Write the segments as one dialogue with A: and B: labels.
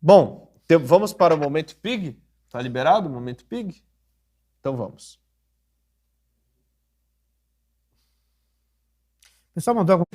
A: Bom, vamos para o Momento Pig? Tá liberado o Momento Pig? Então vamos.
B: O pessoal mandou algum...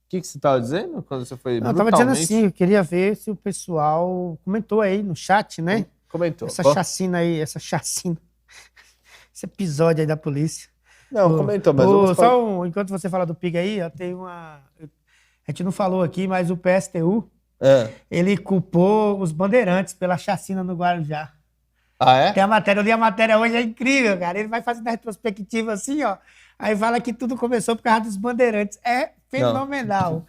A: O que você estava dizendo quando você foi
B: Não, eu tava dizendo
A: brutalmente...
B: assim, eu queria ver se o pessoal comentou aí no chat, né?
A: Comentou.
B: Essa chacina aí, esse episódio aí da polícia.
A: Não, comentou, mas vamos falar...
B: Enquanto você fala do PIG aí, eu tenho uma... A gente não falou aqui, mas o PSTU, ele culpou os bandeirantes pela chacina no Guarujá.
A: Ah, é?
B: Tem a matéria, eu li a matéria hoje, é incrível, cara. Ele vai fazendo a retrospectiva assim, ó. Aí fala que tudo começou por causa dos bandeirantes. É fenomenal.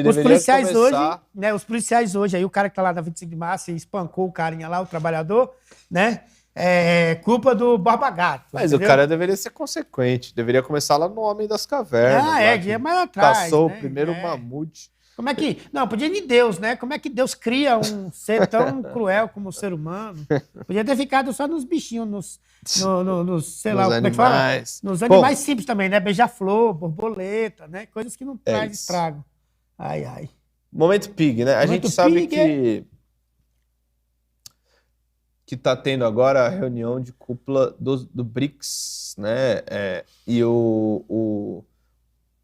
B: Os policiais
A: começar...
B: hoje, né? Os policiais hoje, aí o cara que tá lá na 25 de março e espancou o carinha lá, o trabalhador, né? É culpa do Borba Gato.
A: Mas
B: entendeu?
A: o cara deveria ser consequente. Deveria começar lá no Homem das Cavernas.
B: Que é mais atrás.
A: Caçou
B: né?
A: o primeiro mamute.
B: Como é que... Não, podia de Deus, né? Como é que Deus cria um ser tão cruel como o ser humano? Podia ter ficado só nos bichinhos, sei lá, como é que fala? Nos animais simples também, né? Beija-flor, borboleta, né? Coisas que não trazem estrago. Ai, ai.
A: Momento Pig, né? A gente sabe que tá tendo agora a reunião de cúpula do BRICS, né? E o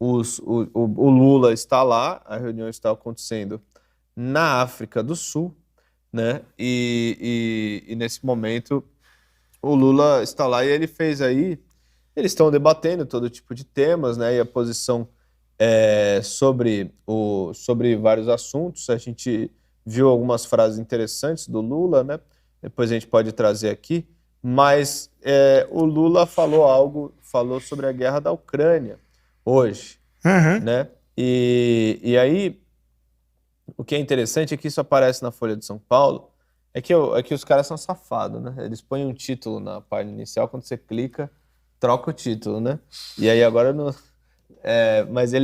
A: Lula está lá, a reunião está acontecendo na África do Sul, né? E nesse momento o Lula está lá e ele fez aí, eles estão debatendo todo tipo de temas, né? E a posição sobre vários assuntos. A gente viu algumas frases interessantes do Lula, né? Depois a gente pode trazer aqui, mas o Lula falou sobre a guerra da Ucrânia hoje, né? E aí, o que é interessante é que isso aparece na Folha de São Paulo, é que os caras são safados, né? Eles põem um título na página inicial, quando você clica, troca o título, né? E aí agora não... mas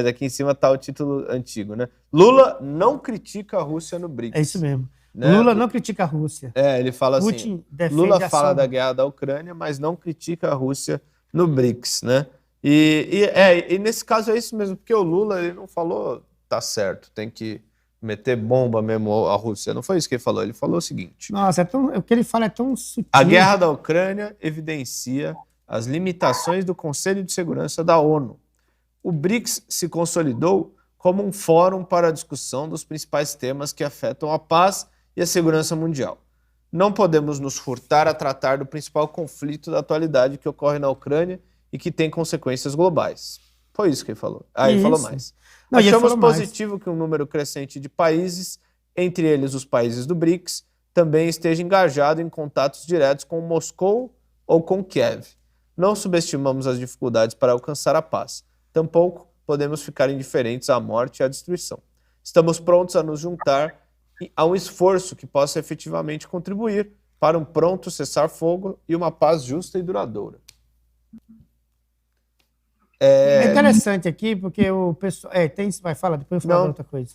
A: aqui em cima tá o título antigo, né? Lula não critica a Rússia no BRICS.
B: É isso mesmo.
A: Né?
B: Lula não critica a Rússia.
A: Ele fala assim, Lula fala da guerra da Ucrânia, mas não critica a Rússia no BRICS, né? E nesse caso é isso mesmo, porque o Lula ele não falou, tá certo, tem que meter bomba mesmo a Rússia. Não foi isso que ele falou. Ele falou o seguinte...
B: Nossa, o que ele fala é tão sutil.
A: A guerra da Ucrânia evidencia as limitações do Conselho de Segurança da ONU. O BRICS se consolidou como um fórum para a discussão dos principais temas que afetam a paz e a segurança mundial. Não podemos nos furtar a tratar do principal conflito da atualidade que ocorre na Ucrânia e que tem consequências globais. Foi isso que ele falou. Ele falou mais. Achamos positivo que um número crescente de países, entre eles os países do BRICS, também esteja engajado em contatos diretos com Moscou ou com Kiev. Não subestimamos as dificuldades para alcançar a paz. Tampouco podemos ficar indiferentes à morte e à destruição. Estamos prontos a nos juntar a um esforço que possa efetivamente contribuir para um pronto cessar-fogo e uma paz justa e duradoura.
B: É interessante aqui, porque o pessoal... vai falar, depois eu falo outra coisa.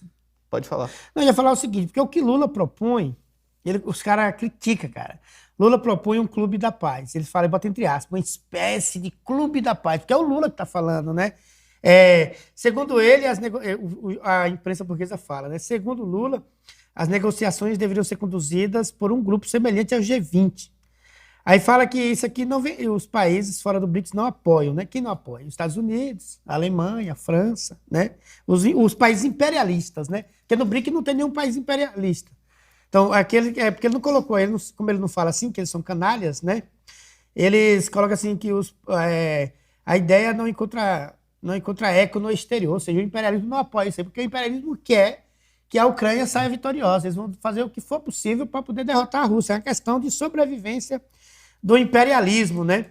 A: Pode falar.
B: Não, eu ia falar o seguinte, porque o que Lula propõe, os caras criticam, cara. Lula propõe um clube da paz. Ele fala, bota entre aspas, uma espécie de clube da paz, porque é o Lula que está falando, né? Segundo ele, a imprensa portuguesa fala, né? Segundo Lula, as negociações deveriam ser conduzidas por um grupo semelhante ao G20. Aí fala que isso aqui os países fora do BRICS não apoiam, né? Quem não apoia? Os Estados Unidos, a Alemanha, a França, né? Os países imperialistas, né? Porque no BRICS não tem nenhum país imperialista. Então, porque ele não colocou, como ele não fala assim, que eles são canalhas, né? Eles colocam assim que a ideia não encontra eco no exterior, ou seja, o imperialismo não apoia isso aí, porque o imperialismo quer que a Ucrânia saia vitoriosa. Eles vão fazer o que for possível para poder derrotar a Rússia. É uma questão de sobrevivência do imperialismo, né?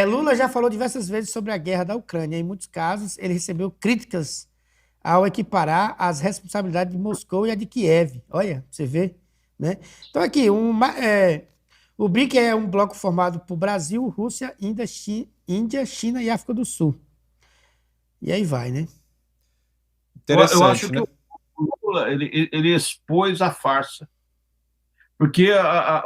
B: Lula já falou diversas vezes sobre a guerra da Ucrânia. Em muitos casos, ele recebeu críticas ao equiparar as responsabilidades de Moscou e a de Kiev. Olha, você vê, né? Então aqui, o BRIC é um bloco formado por Brasil, Rússia, Índia, China e África do Sul. E aí vai, né?
C: Eu acho
A: Interessante,
C: que
A: né?
C: o Lula ele expôs a farsa, porque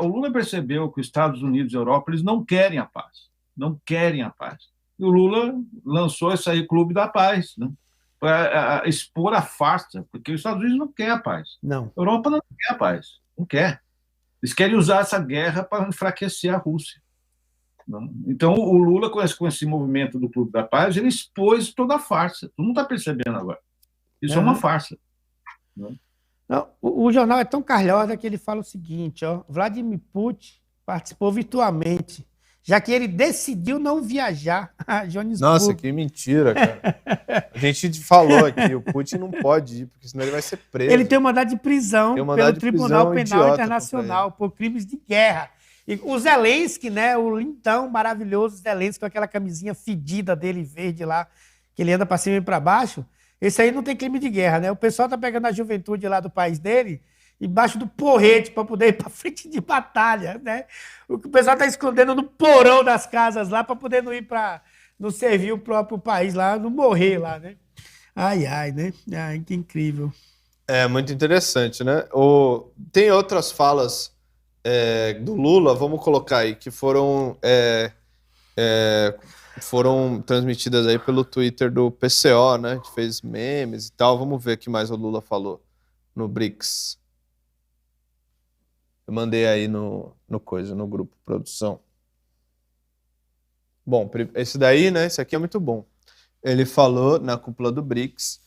C: o Lula percebeu que os Estados Unidos e a Europa eles não querem a paz, não querem a paz. E o Lula lançou esse aí Clube da Paz, né? Para expor a farsa, porque os Estados Unidos não querem a paz,
B: Não.
C: a Europa não quer a paz, não quer. Eles querem usar essa guerra para enfraquecer a Rússia. Então, o Lula, com esse movimento do Clube da Paz, ele expôs toda a farsa. Tu não está percebendo agora. Isso é uma farsa. Né?
B: Não, o jornal é tão calhosa que ele fala o seguinte, ó, Vladimir Putin participou virtualmente, já que ele decidiu não viajar a Joanesburgo.
A: Nossa, que mentira, cara. A gente falou aqui, o Putin não pode ir, porque senão ele vai ser preso.
B: Ele tem um mandado de prisão pelo Tribunal Penal Internacional por crimes de guerra. E o Zelensky, né, o lindão maravilhoso Zelensky, com aquela camisinha fedida dele verde lá, que ele anda para cima e para baixo, esse aí não tem crime de guerra, né? O pessoal tá pegando a juventude lá do país dele embaixo do porrete para poder ir para frente de batalha, né? O pessoal tá escondendo no porão das casas lá para poder não ir para não servir o próprio país lá, não morrer lá, né? Ai, ai, né? Ai, que incrível.
A: É muito interessante, né? Tem outras falas do Lula, vamos colocar aí, que foram transmitidas aí pelo Twitter do PCO, né? Que fez memes e tal. Vamos ver o que mais o Lula falou no BRICS. Eu mandei aí no grupo produção. Bom, esse daí, né? Esse aqui é muito bom. Ele falou na cúpula do BRICS: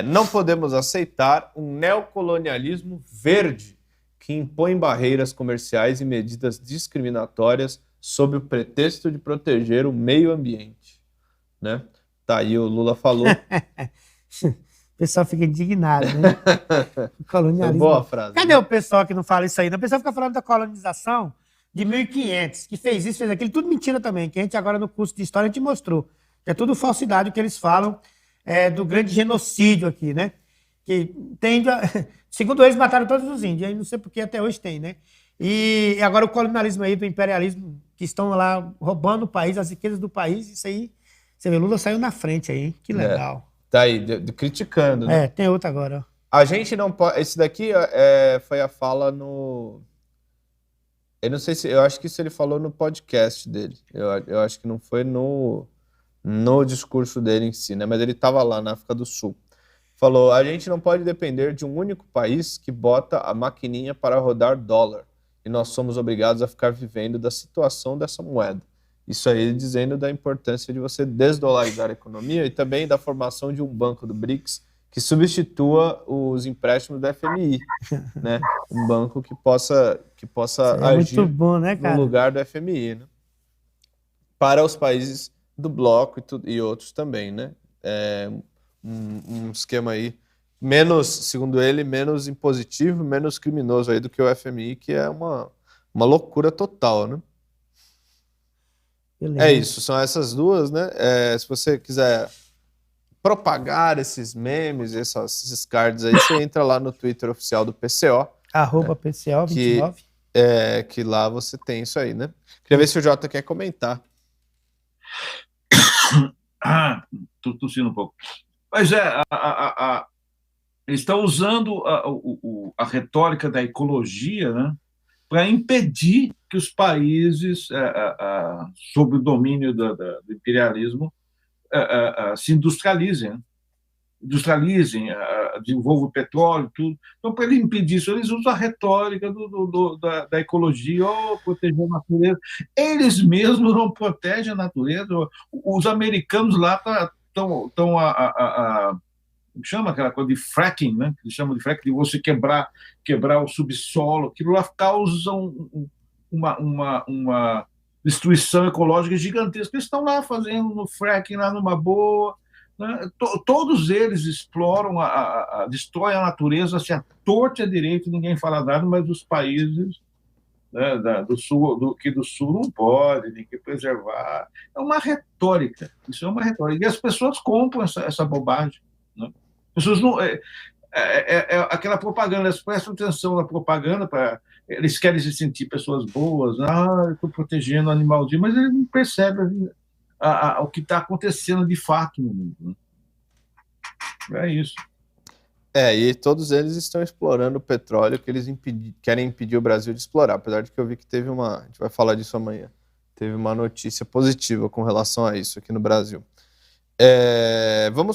A: não podemos aceitar um neocolonialismo verde que impõe barreiras comerciais e medidas discriminatórias sob o pretexto de proteger o meio ambiente. Né? Tá aí, o Lula falou.
B: O pessoal fica indignado, né? Colonialismo.
A: Boa frase.
B: Cadê o pessoal que não fala isso aí? O pessoal fica falando da colonização de 1500, que fez isso, fez aquilo, tudo mentira também, que a gente agora no curso de história a gente mostrou. É tudo falsidade o que eles falam do grande genocídio aqui, né? Que tende a... Segundo eles, mataram todos os índios, aí não sei por que até hoje tem, né? E agora o colonialismo aí, do imperialismo, que estão lá roubando o país, as riquezas do país, isso aí, você vê, Lula saiu na frente aí, hein? Que legal.
A: Tá aí, criticando, né?
B: Tem outro agora, ó.
A: A gente não pode... Esse daqui foi a fala no... Eu não sei se... Eu acho que isso ele falou no podcast dele. Eu acho que não foi no discurso dele em si, né? Mas ele estava lá na África do Sul. Falou: a gente não pode depender de um único país que bota a maquininha para rodar dólar. E nós somos obrigados a ficar vivendo da situação dessa moeda. Isso aí dizendo da importância de você desdolarizar a economia e também da formação de um banco do BRICS que substitua os empréstimos da FMI, né? Um banco que possa agir
B: muito bom, né, cara?
A: no lugar do FMI, né? Para os países do bloco e outros também, né? Um esquema aí menos, segundo ele, menos impositivo, menos criminoso aí do que o FMI, que é uma loucura total, né?
B: Beleza.
A: É isso, são essas duas, né? Se você quiser propagar esses memes, esses cards aí, você entra lá no Twitter oficial do PCO.
B: @PCO29.
A: Que lá você tem isso aí, né? Queria ver se o Jota quer comentar.
C: Tô tossindo um pouco. Mas eles estão usando a retórica da ecologia, né, para impedir que os países, sob o domínio do imperialismo, se industrializem. Né? Desenvolvam o petróleo, tudo. Então, para ele impedir isso, eles usam a retórica da ecologia, proteger a natureza. Eles mesmos não protegem a natureza. Os americanos lá estão chama aquela coisa de fracking, né? Eles chamam de fracking, de você quebrar o subsolo. Aquilo lá causa uma destruição ecológica gigantesca. Eles estão lá fazendo no fracking, lá numa boa. Né? Todos eles exploram, destroem a natureza, assim, a torta e a direito, ninguém fala nada, mas os países, né, do sul não pode, tem que preservar. É uma retórica, isso é uma retórica. E as pessoas compram essa bobagem. Né? As pessoas não... aquela propaganda, eles prestam atenção na propaganda, eles querem se sentir pessoas boas, eu estou protegendo o animalzinho, mas eles não percebem o que está acontecendo de fato no mundo. Né? É isso.
A: E todos eles estão explorando o petróleo que eles querem impedir o Brasil de explorar, apesar de que eu vi que teve a gente vai falar disso amanhã, teve uma notícia positiva com relação a isso aqui no Brasil. Vamos